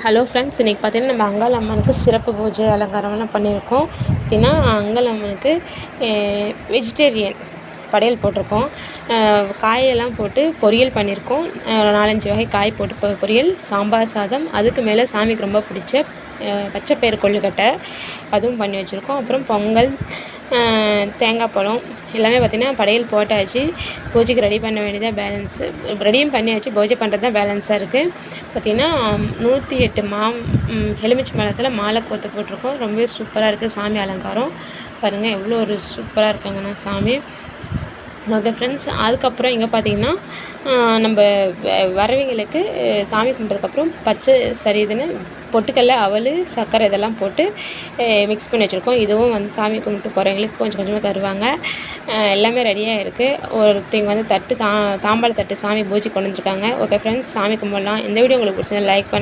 Hello friends, இன்றைக்கி பார்த்தீங்கன்னா நம்ம அங்காள அம்மனுக்கு சிறப்பு பூஜை அலங்காரம்லாம் பண்ணியிருக்கோம். பார்த்திங்கன்னா அங்காள அம்மனுக்கு வெஜிடேரியன் படையல் போட்டிருக்கோம். காயெல்லாம் போட்டு பொரியல் பண்ணியிருக்கோம். 4-5 வகை காய் போட்டு பொரியல், சாம்பார் சாதம், அதுக்கு மேலே சாமிக்கு ரொம்ப பிடிச்ச பச்சைப்பயிறு கொழுக்கட்டை அதுவும் பண்ணி வச்சுருக்கோம். அப்புறம் பொங்கல், தேங்காய் பழம் எல்லாமே பார்த்திங்கன்னா படையல் போட்டாச்சு. பூஜைக்கு ரெடி பண்ண வேண்டியதாக பேலன்ஸு, ரெடியும் பண்ணியாச்சு. பூஜை பண்ணுறது தான் பேலன்ஸாக இருக்குது. பார்த்திங்கன்னா 108 எலுமிச்சை பழத்தில் மாலை கோத்து போட்டிருக்கோம். ரொம்பவே சூப்பராக இருக்குது சாமி அலங்காரம். பாருங்கள் எவ்வளோ ஒரு சூப்பராக இருக்காங்கண்ணா சாமி. ஓகே ஃப்ரெண்ட்ஸ், அதுக்கப்புறம் இங்கே பார்த்திங்கன்னா நம்ம வரவங்களுக்கு சாமி கும்பிட்றதுக்கப்புறம் பச்சை சரிதுன்னு பொட்டுக்கல்ல, அவல், சர்க்கரை இதெல்லாம் போட்டு மிக்ஸ் பண்ணி வச்சுருக்கோம். இதுவும் வந்து சாமி கும்பிட்டு போகிறவங்களுக்கு கொஞ்சம் கொஞ்சமாக தருவாங்க. எல்லாமே ரெடியாக இருக்குது. ஒருத்தங்க வந்து தாம்பாள தட்டு சாமி பூஜை கொண்டு வந்துருக்காங்க. ஓகே ஃப்ரெண்ட்ஸ், சாமி கும்பிடலாம். இந்த வீடியோ உங்களுக்கு பிடிச்சது லைக் பண்ணி